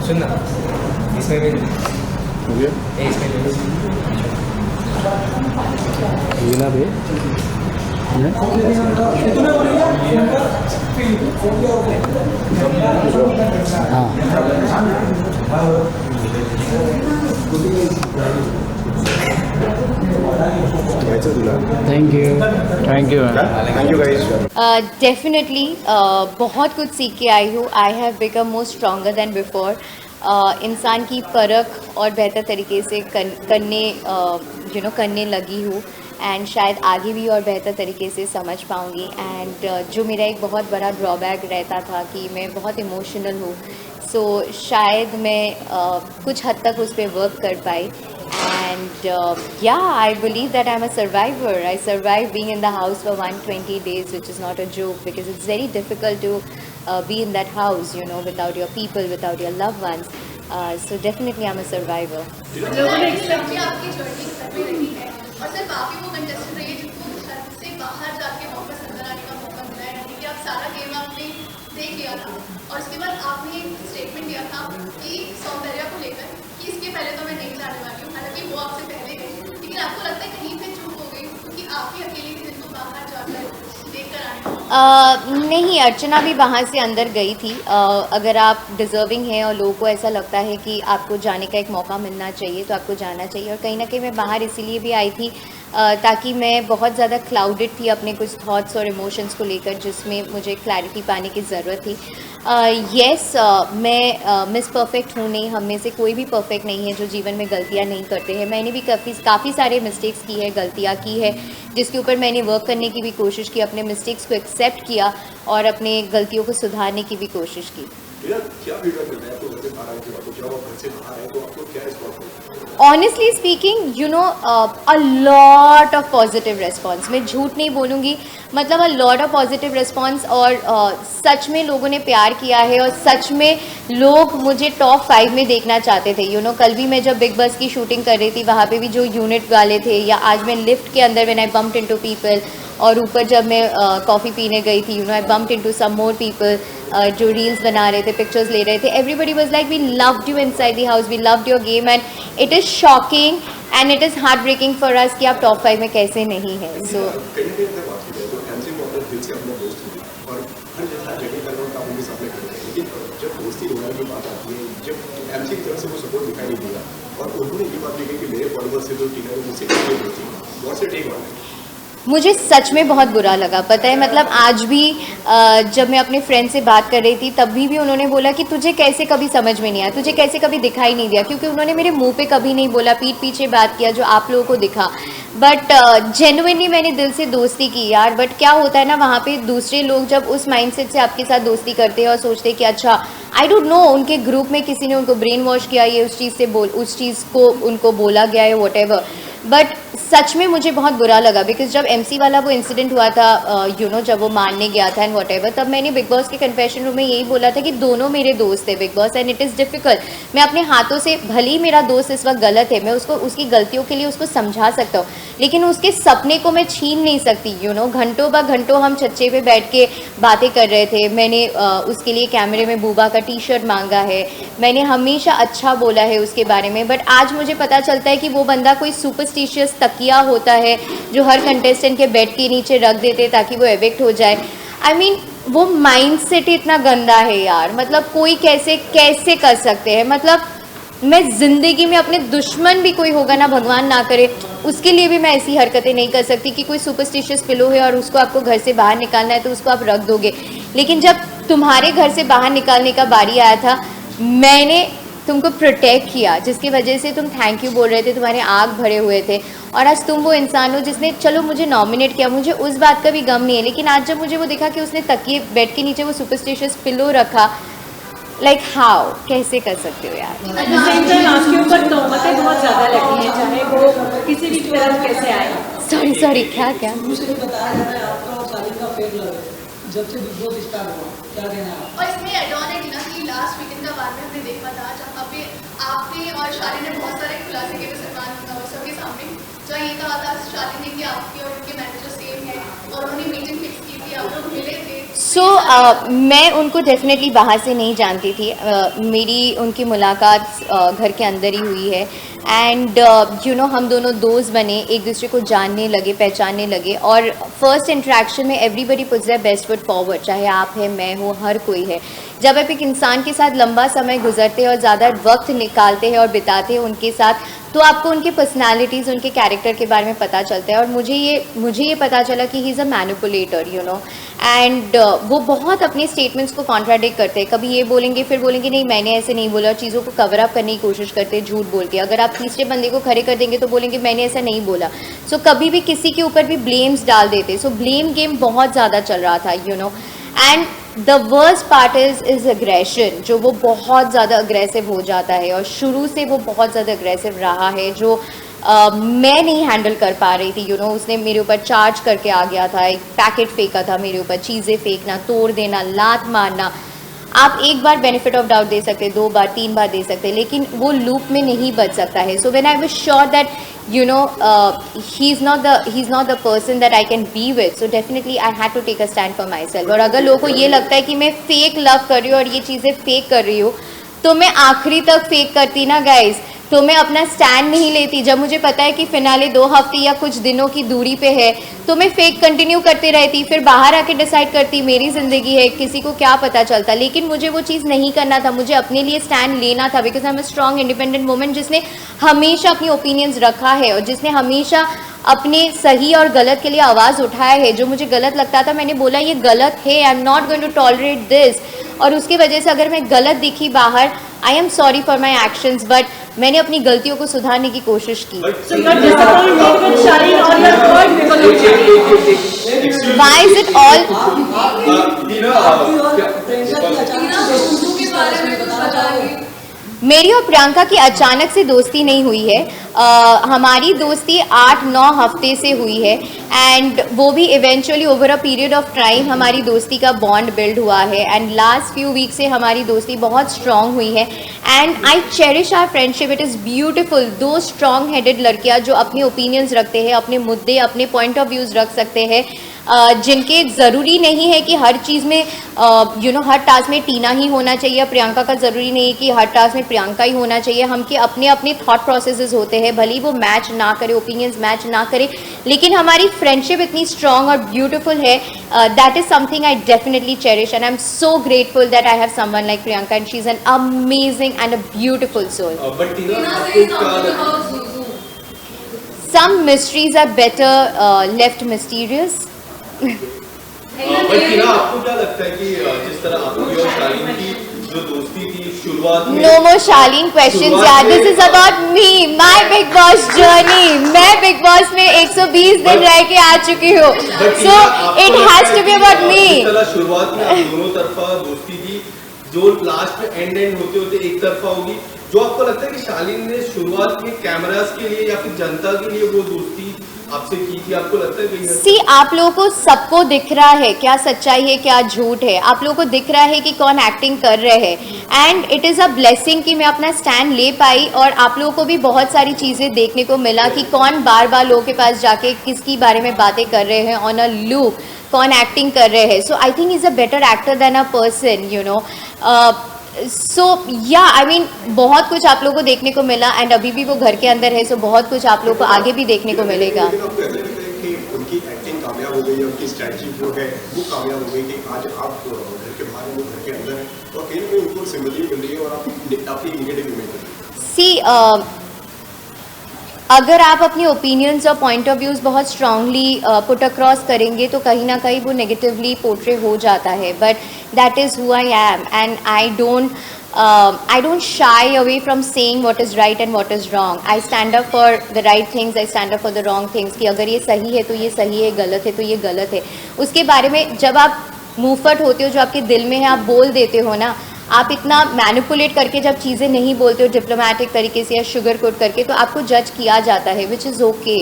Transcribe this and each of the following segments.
सुनना इसमें भी हो गया इसमें लीना भाई हाँ thank you thank you guys definitely बहुत कुछ सीख के आई हूँ. I have become more stronger then before. इंसान की परख और बेहतर तरीके से करने लगी हूँ एंड शायद आगे भी और बेहतर तरीके से समझ पाऊँगी. एंड जो मेरा एक बहुत बड़ा ड्रॉबैक रहता था कि मैं बहुत इमोशनल हूँ, सो शायद मैं कुछ हद तक उस पर वर्क कर पाई. And yeah, I believe that I'm a survivor. I survived being in the house for 120 days, which is not a joke because it's very difficult to be in that house, you know, without your people, without your loved ones. So definitely I'm a survivor. लोगों ने accept किया आपकी journey घर में रही है और सिर्फ आप ही वो कंटेस्टेंट रही है जिनको घर से बाहर जाके वापस अंदर आने का मौका मिला है. यानी कि आप सारा गेम आपने देख लिया था और उसके बाद आपने एक स्टेटमेंट दिया था कि सौंदर्या को लेकर कि इसके पहले तो मैं नहीं जाने वाली हूँ. हालांकि वो आपसे पहले गई, लेकिन आपको लगता है कहीं पे चूक हो गई क्योंकि आप ही अकेली थी जिनको बाहर जाकर देखकर आए. नहीं, अर्चना भी वहाँ से अंदर गई थी. अगर आप डिज़र्विंग हैं और लोगों को ऐसा लगता है कि आपको जाने का एक मौका मिलना चाहिए तो आपको जाना चाहिए. और कहीं ना कहीं मैं बाहर इसीलिए भी आई थी ताकि मैं बहुत ज़्यादा क्लाउडेड थी अपने कुछ थॉट्स और इमोशंस को लेकर, जिसमें मुझे क्लैरिटी पाने की ज़रूरत थी. येस, मैं मिस परफेक्ट हूँ नहीं. हम में से कोई भी परफेक्ट नहीं है जो जीवन में गलतियाँ नहीं करते हैं. मैंने भी काफ़ी सारे मिस्टेक्स की है, गलतियाँ की है, जिसके ऊपर मैंने वर्क करने की भी कोशिश की, अपने मिस्टेक्स को एक्सेप्ट किया और अपने गलतियों को सुधारने की भी कोशिश की. Honestly speaking, you know, a lot of positive response. मैं झूठ नहीं बोलूँगी, मतलब a lot of positive response. और सच में लोगों ने प्यार किया है और सच में लोग मुझे टॉप 5 में देखना चाहते थे. यू नो, कल भी मैं जब बिग बॉस की शूटिंग कर रही थी वहाँ पे भी जो यूनिट वाले थे, या आज मैं लिफ्ट के अंदर when I bumped into people, और ऊपर जब मैं कॉफ़ी पीने गई थी, you know, I bumped into some more people जो रील्स बना रहे थे, पिक्चर्स ले रहे थे. Everybody was like we loved you inside the house, we loved your game and it is shocking and it is heart breaking for us कि आप top 5 में कैसे नहीं हैं. सो मुझे सच में बहुत बुरा लगा, पता है. मतलब आज भी जब मैं अपने फ्रेंड से बात कर रही थी तब भी उन्होंने बोला कि तुझे कैसे कभी समझ में नहीं आया, तुझे कैसे कभी दिखाई नहीं दिया, क्योंकि उन्होंने मेरे मुंह पे कभी नहीं बोला, पीठ पीछे बात किया जो आप लोगों को दिखा. बट जेन्युइनली मैंने दिल से दोस्ती की यार. बट क्या होता है ना, वहाँ पे दूसरे लोग जब उस माइंडसेट से आपके साथ दोस्ती करते हैं और सोचते हैं कि अच्छा, आई डोंट नो, उनके ग्रुप में किसी ने उनको ब्रेन वॉश किया, ये उस चीज़ को उनको बोला गया है, व्हाटएवर. बट सच में मुझे बहुत बुरा लगा बिकॉज जब MC वाला वो इंसिडेंट हुआ था, यू नो, जब वो मारने गया था एंड व्हाटएवर, तब मैंने बिग बॉस के कन्फेशन रूम में यही बोला था कि दोनों मेरे दोस्त थे big boss and it is difficult. मैं अपने हाथों से, भले ही मेरा दोस्त इस वक्त गलत है, मैं उसको उसकी गलतियों के लिए उसको समझा सकता हूँ, लेकिन उसके सपने को मैं छीन नहीं सकती. यू नो, घंटों ब घंटों हम छज्जे पे बैठ के बातें कर रहे थे. मैंने उसके लिए कैमरे में बूबा का T-शर्ट मांगा है, मैंने हमेशा अच्छा बोला है उसके बारे में. बट आज मुझे पता चलता है कि वो बंदा कोई सुपरस्टिशियस तकिया होता है जो हर कंटेस्टेंट के बेड के नीचे रख देते ताकि वो एविक्ट हो जाए. आई मीन, वो माइंडसेट इतना गंदा है यार. मतलब कोई कैसे कर सकते हैं. मतलब मैं ज़िंदगी में अपने दुश्मन भी कोई होगा ना, भगवान ना करे, उसके लिए भी मैं ऐसी हरकतें नहीं कर सकती कि कोई सुपरस्टिशियस पिलो है और उसको आपको घर से बाहर निकालना है तो उसको आप रख दोगे. लेकिन जब तुम्हारे घर से बाहर निकालने का बारी आया था, मैंने तुमको प्रोटेक्ट किया, जिसकी वजह से तुम थैंक यू बोल रहे थे, तुम्हारे आँख भरे हुए थे. और आज तुम वो इंसान हो जिसने, चलो मुझे नॉमिनेट किया, मुझे उस बात का भी गम नहीं है, लेकिन आज जब मुझे वो देखा कि उसने तकिए, बेड के नीचे वो सुपरस्टिशियस पिलो रखा, लाइक हाउ, कैसे कर सकते हो यार. आपके ऊपर तोहमतें बहुत ज़्यादा लगी हैं, चाहे वो किसी भी तरह कैसे आए. सॉरी क्या मुझे बताया जा रहा है आपका और सालिन का फेक लव है जब से बिग बॉस स्टार्ट हुआ, क्या कहना है? और इसमें एड ऑन है ना कि लास्ट वीकेंड का बाद में हमने देखा था जहाँ पे आपने और शालिन ने बहुत सारे खुलासे किए थे सलमान सबके सामने, जहाँ ये कहा था शालिन ने कि आपके और उनके मैनेजर सेम है और उन्होंने मीटिंग फिक्स की थी, आप लोग मिले थे. मैं उनको डेफिनेटली बाहर से नहीं जानती थी। मेरी उनकी मुलाकात घर के अंदर ही हुई है एंड हम दोनों दोस्त बने, एक दूसरे को जानने लगे, पहचानने लगे और फर्स्ट इंटरेक्शन में everybody puts their best foot forward, चाहे आप हैं, मैं हूँ, हर कोई है। जब आप एक इंसान के साथ लंबा समय गुजरते हैं और ज़्यादा वक्त निकालते हैं और बिताते हैं उनके साथ, तो आपको उनके पर्सनालिटीज़, उनके कैरेक्टर के बारे में पता चलता है। और मुझे ये पता चला कि he is a manipulator and वो बहुत अपने स्टेटमेंट्स को कॉन्ट्राडिक्ट करते हैं। कभी ये बोलेंगे, फिर बोलेंगे नहीं मैंने ऐसे नहीं बोला, और चीज़ों को कवर अप करने की कोशिश करते हैं झूठ बोल के। अगर आप तीसरे बंदे को खड़े कर देंगे तो बोलेंगे मैंने ऐसा नहीं बोला। सो कभी भी किसी के ऊपर भी ब्लेम्स डाल देते। सो ब्लेम गेम बहुत ज़्यादा चल रहा था and the worst part is aggression, जो वो बहुत ज़्यादा अग्रेसिव हो जाता है और शुरू से वो बहुत ज़्यादा अग्रेसिव रहा है, जो मैं नहीं हैंडल कर पा रही थी। उसने मेरे ऊपर चार्ज करके आ गया था, एक पैकेट फेंका था मेरे ऊपर, चीज़ें फेंकना, तोड़ देना, लात मारना। आप एक बार बेनिफिट ऑफ डाउट दे सकते, 2 बार, 3 बार दे सकते, लेकिन वो लूप में नहीं बच सकता है। So when I was sure that he is not the person that I can be with, so definitely I had to take a stand for myself। और अगर लोगों को ये लगता है कि मैं फेक लव कर रही हूँ और ये चीज़ें फेक कर रही हूँ, तो मैं आखिरी तक फेक करती ना गाइज, तो मैं अपना स्टैंड नहीं लेती। जब मुझे पता है कि फिनाले 2 हफ्ते या कुछ दिनों की दूरी पे है, तो मैं फेक कंटिन्यू करती रहती, फिर बाहर आके डिसाइड करती मेरी ज़िंदगी है, किसी को क्या पता चलता। लेकिन मुझे वो चीज़ नहीं करना था, मुझे अपने लिए स्टैंड लेना था, because I am a strong independent woman जिसने हमेशा अपनी ओपिनियंस रखा है और जिसने हमेशा अपने सही और गलत के लिए आवाज़ उठाया है। जो मुझे गलत लगता था मैंने बोला ये गलत है, I am not going to tolerate this. और उसकी वजह से अगर मैं गलत दिखी बाहर, I am sorry for my actions, but मैंने अपनी गलतियों को सुधारने की कोशिश की। Why is it all? मेरी और प्रियंका की अचानक से दोस्ती नहीं हुई है। हमारी दोस्ती 8-9 हफ्ते से हुई है एंड वो भी eventually over a period of time हमारी दोस्ती का बॉन्ड बिल्ड हुआ है एंड लास्ट फ्यू वीक से हमारी दोस्ती बहुत स्ट्रॉन्ग हुई है and I cherish our friendship. It is beautiful. 2 strong headed लड़कियां जो अपने ओपिनियंस रखते हैं, अपने मुद्दे, अपने पॉइंट ऑफ व्यूज़ रख सकते हैं, जिनके ज़रूरी नहीं है कि हर चीज़ में हर टास्क में टीना ही होना चाहिए। प्रियंका का ज़रूरी नहीं है कि हर टास्क में प्रियंका ही होना चाहिए। हम के अपने अपने थॉट प्रोसेसेस होते हैं, भले ही वो मैच ना करे, ओपिनियंस मैच ना करे, लेकिन हमारी फ्रेंडशिप इतनी स्ट्रॉन्ग और ब्यूटिफुल है। That is something I definitely cherish and I am so grateful that I have someone like Priyanka and she is an amazing and a beautiful soul. Some mysteries are better left mysterious. आपको क्या लगता है कि जिस तरह आपकी और शालीन की जो दोस्ती थी शुरुआत में, No more Shaleen questions यार, this is about me, my Big Boss journey। मैं Big Boss में 120 दिन रह के आ चुकी हूँ, so it has to be about me। जिस तरह शुरुआत में आप दोनों तरफा दोस्ती थी, जो लास्ट में एंड होते होते एक तरफा होगी, जो आपको लगता है कि शालीन ने शुरुआत में कैमरास के लिए या फिर जनता के लिए वो दोस्ती आपसे की थी, आपको लगता है कि सी आप लोगों को सबको दिख रहा है क्या सच्चाई है क्या झूठ है, आप लोगों को दिख रहा है कि कौन एक्टिंग कर रहे हैं and it is a blessing कि मैं अपना स्टैंड ले पाई और आप लोगों को भी बहुत सारी चीज़ें देखने को मिला कि कौन बार बार लोगों के पास जाके किसकी बारे में बातें कर रहे हैं ऑन अ लूप, कौन एक्टिंग कर रहे हैं। So I think is a better actor than a person so yeah I mean बहुत कुछ आप लोगों को देखने को मिला एंड अभी भी वो घर के अंदर है, सो बहुत कुछ आप लोगों को आगे भी देखने को मिलेगा। उनकी एक्टिंग कामयाब हो गई है, उनकी स्ट्रैटेजी जो है वो कामयाब हो गई कि आज आप घर के बाहर हैं, वो घर के अंदर हैं, तो कहीं ना कहीं उनको सिंपैथी मिल रही है और आप अपनी नेगेटिव इमेज बन रही है। सी अगर आप अपनी ओपिनियंस और पॉइंट ऑफ व्यूज़ बहुत स्ट्रांगली पुट अक्रॉस करेंगे तो कहीं ना कहीं वो नेगेटिवली पोर्ट्रे हो जाता है, but that is who I am and I don't shy away from saying what is right and what is wrong. I stand up for the right things, I stand up for the wrong things कि अगर ये सही है तो ये सही है, गलत है तो ये गलत है। उसके बारे में जब आप मुँहफट होते हो, जो आपके दिल में है आप बोल देते हो ना, आप इतना मैनिपुलेट करके जब चीज़ें नहीं बोलते हो डिप्लोमेटिक तरीके से या शुगर कोट करके, तो आपको जज किया जाता है, which is okay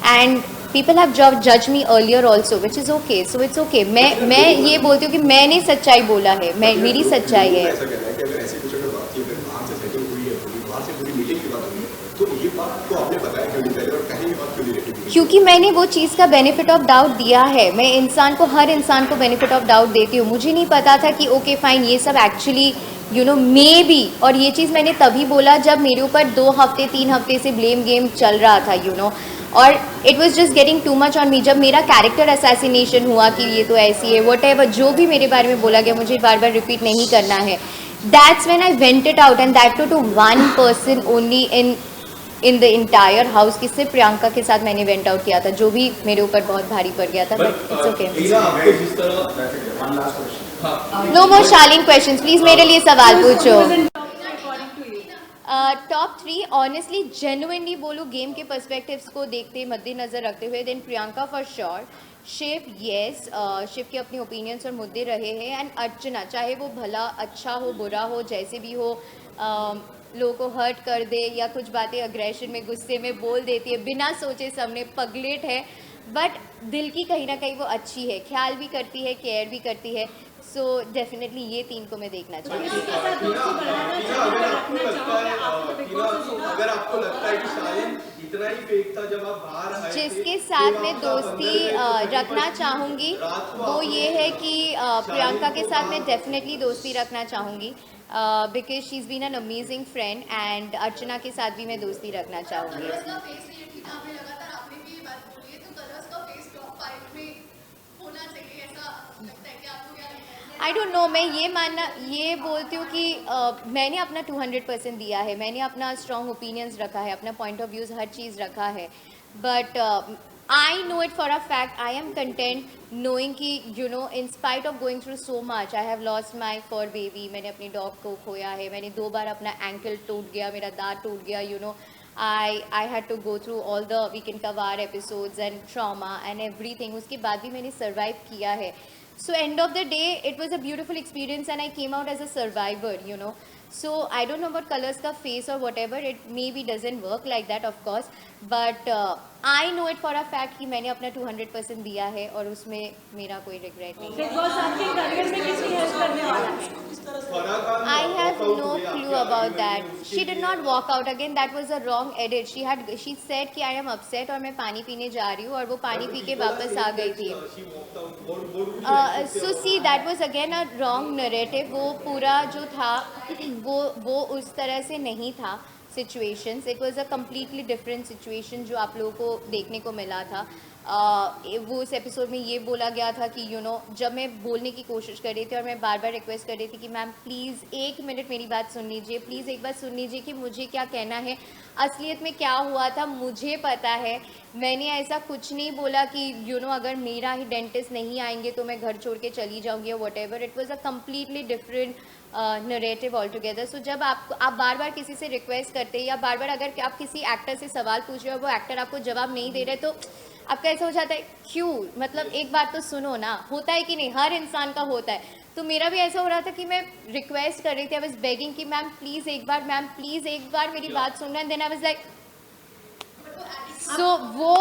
and people have जज me earlier also which is okay, so it's okay. मैं ये बोलती हूँ कि मैंने सच्चाई बोला है, मेरी सच्चाई है। ऐसा कहना है कि अगर ऐसी कुछ अगर बात की, अगर बाहर से सेटल हुई है, बाहर से पूरी मीटिंग की बात हुई है, तो ये बात तो आपने बताया क्यों नहीं पहले और कहीं ये बात क्यों नहीं क्योंकि मैंने वो चीज़ का बेनिफिट ऑफ डाउट दिया है। मैं इंसान को, हर इंसान को बेनिफिट ऑफ डाउट देती हूँ। मुझे नहीं पता था कि ओके फाइन ये सब एक्चुअली मे बी, और ये चीज़ मैंने तभी बोला जब मेरे ऊपर 2 हफ्ते 3 हफ्ते से ब्लेम गेम चल रहा था और it was just getting too much on me. जब मेरा कैरेक्टर असैसिनेशन हुआ कि ये तो ऐसी है, वट एवर जो भी मेरे बारे में बोला गया, मुझे बार बार रिपीट नहीं करना है। That's when I vent it out, and that too 1 person only in the entire house, कि सिर्फ प्रियंका के साथ मैंने वेंट आउट किया था, जो भी मेरे ऊपर बहुत भारी पड़ गया था। But it's okay. No more Shaleen questions please, मेरे लिए सवाल पूछो। टॉप 3 ऑनेस्टली जेन्युइनली बोलूँ, गेम के पर्सपेक्टिव्स को देखते मद्देनज़र रखते हुए, then Priyanka for sure, Shiv yes, Shiv के अपने ओपिनियंस और मुद्दे रहे हैं, एंड अर्चना चाहे वो भला अच्छा हो बुरा हो जैसे भी हो, लोगों को हर्ट कर दे या कुछ बातें अग्रेशन में गुस्से में बोल देती है बिना सोचे समझे, पगलेट है, बट दिल की कहीं ना कहीं वो अच्छी है, ख्याल भी करती है, केयर भी करती है। सो डेफिनेटली ये 3 को मैं देखना चाहूँगी। अगर आपको लगता है कि शालीन इतना ही फेक था जब आप बाहर आए, जिसके साथ मैं दोस्ती रखना चाहूँगी वो ये है कि प्रियंका के साथ मैं डेफिनेटली दोस्ती रखना चाहूँगी, because she is been an amazing friend, and Archana के साथ भी मैं दोस्ती रखना चाहूँगी। आई डोंट नो, मैं ये बोलती हूँ कि मैंने अपना 200% दिया है, मैंने अपना स्ट्रॉन्ग ओपिनियंस रखा है, अपना पॉइंट ऑफ व्यूज़ हर चीज़ रखा है, but I know it for a fact, I am content knowing कि in spite of going through so much, I have lost my fur baby, मैंने अपनी डॉग को खोया है, मैंने 2 बार अपना एंकल टूट गया, मेरा दांत टूट गया, I had to go through all the Weekend का वार episodes and trauma and everything, उसके बाद भी मैंने survive किया है। So end of the day, it was a beautiful experience and I came out as a survivor, So I don't know about colors का face or whatever, it maybe doesn't work like that of course, but I know it for a fact कि मैंने अपना 200% दिया है और उसमें मेरा कोई regret नहीं है। I have no clue about that. She did not walk out again. That was a wrong edit. She said कि I am upset और मैं पानी पीने जा रही हूँ और वो पानी पी के वापस आ गई थी। So see, that was again a wrong narrative. वो पूरा जो था वो उस तरह से नहीं था situations. It was a completely different situation जो आप लोगों को देखने को मिला था। वो उस एपिसोड में ये बोला गया था कि जब मैं बोलने की कोशिश कर रही थी और मैं बार बार रिक्वेस्ट कर रही थी कि मैम प्लीज़ 1 मिनट मेरी बात सुन लीजिए, प्लीज़ एक बार सुन लीजिए कि मुझे क्या कहना है, असलियत में क्या हुआ था मुझे पता है। मैंने ऐसा कुछ नहीं बोला कि अगर मेरा ही डेंटिस्ट नहीं आएंगे तो मैं घर छोड़ के चली जाऊँगी whatever. It was a completely different narrative altogether. So जब आप बार बार किसी से रिक्वेस्ट करते हैं या बार बार अगर आप किसी एक्टर से सवाल पूछ रहे हो वो एक्टर आपको जवाब नहीं दे रहे तो आपका ऐसा हो जाता है क्यों, मतलब एक बार तो सुनो ना। होता है कि नहीं, हर इंसान का होता है। तो मेरा भी ऐसा हो रहा था कि मैं रिक्वेस्ट कर रही थी, आई वाज बेगिंग कि मैम प्लीज़ एक बार मेरी बात सुनना। And then I was like, so वो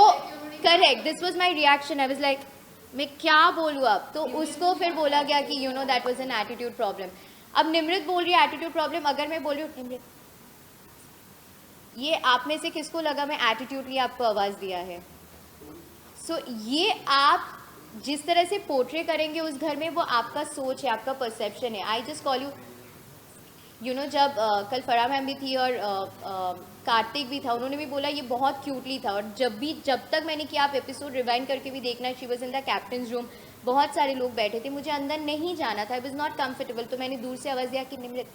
correct, this was my reaction. I was like मैं क्या बोलूँ अब। तो उसको फिर बोला गया कि that was an attitude problem. अब निमृत बोल रही है एटीट्यूड प्रॉब्लम, अगर मैं बोल रही हूँ निमृत ये आप में से किसको लगा मैं एटीट्यूडली आपको आवाज़ दिया है। सो ये आप जिस तरह से पोर्ट्रे करेंगे उस घर में वो आपका सोच है, आपका परसेप्शन है। आई जस्ट कॉल यू जब कल फराह मैम भी थी और कार्तिक भी था, उन्होंने भी बोला ये बहुत क्यूटली था। और जब तक मैंने किया, आप एपिसोड रिवाइंड करके भी देखना, she was in the captains room, बहुत सारे लोग बैठे थे, मुझे अंदर नहीं जाना था, आई वॉज नॉट कम्फर्टेबल, तो मैंने दूर से आवाज़ दिया कि निमृत।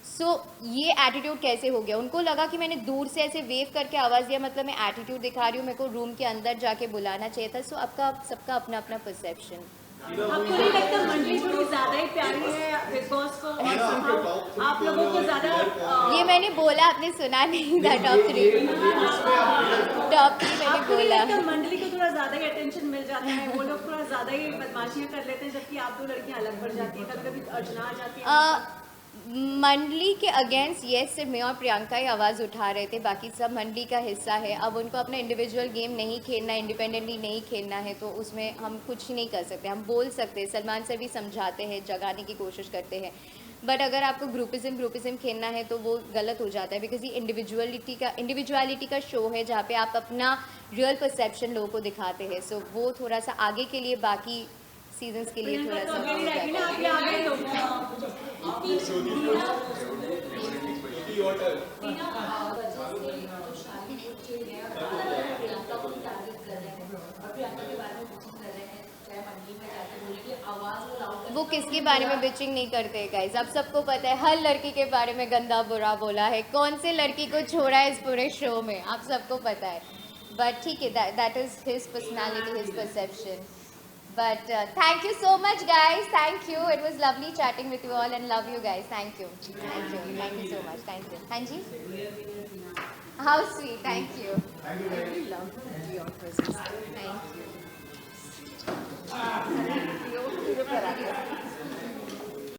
सो ये एटीट्यूड कैसे हो गया, उनको लगा कि मैंने दूर से ऐसे वेव करके आवाज़ दिया मतलब मैं एटीट्यूड दिखा रही हूँ, मेरे को रूम के अंदर जाके बुलाना चाहिए था। सो सबका अपना अपना परसेप्शन। आपको नहीं लगता मंडली थोड़ी ज़्यादा ही प्यारी है बिग बॉस को और आप लोगों को ज़्यादा? ये मैंने बोला, आपने सुना नहीं था। टॉप 3 मैंने बोला मंडली को थोड़ा ज़्यादा ही अटेंशन मिल जाता है, वो लोग थोड़ा ज़्यादा ही बदमाशियाँ कर लेते हैं, जबकि आप 2 लड़कियाँ अलग पड़ जाती हैं, कभी कभी अर्चना आ जाती है। मंडली के अगेंस्ट यस सिर्फ मैं और प्रियंका ही आवाज़ उठा रहे थे, बाकी सब मंडली का हिस्सा है। अब उनको अपना इंडिविजुअल गेम नहीं खेलना, इंडिपेंडेंटली नहीं खेलना है, तो उसमें हम कुछ नहीं कर सकते। हम बोल सकते हैं, सलमान सर भी समझाते हैं, जगाने की कोशिश करते हैं, बट अगर आपको ग्रुपिज्म खेलना है तो वो गलत हो जाता है, बिकॉज ये इंडिविजुअलिटी का शो है जहाँ पे आप अपना रियल परसेप्शन लोगों को दिखाते हैं. सो वो थोड़ा सा आगे के लिए, बाकी सीजन्स के लिए थोड़ा सा हो वो किसके बारे में बिचिंग नहीं करते गाइस, आप सबको पता है हर लड़की के बारे में गंदा बुरा बोला है, कौन से लड़की को छोड़ा है इस पूरे शो में, आप सबको पता है. बट ठीक है, that is his personality, his perception. But thank you so much guys, thank you, it was lovely chatting with you all and love you guys, thank you so much, thank you. Hanji, how sweet, thank you. I really love your presence, thank you.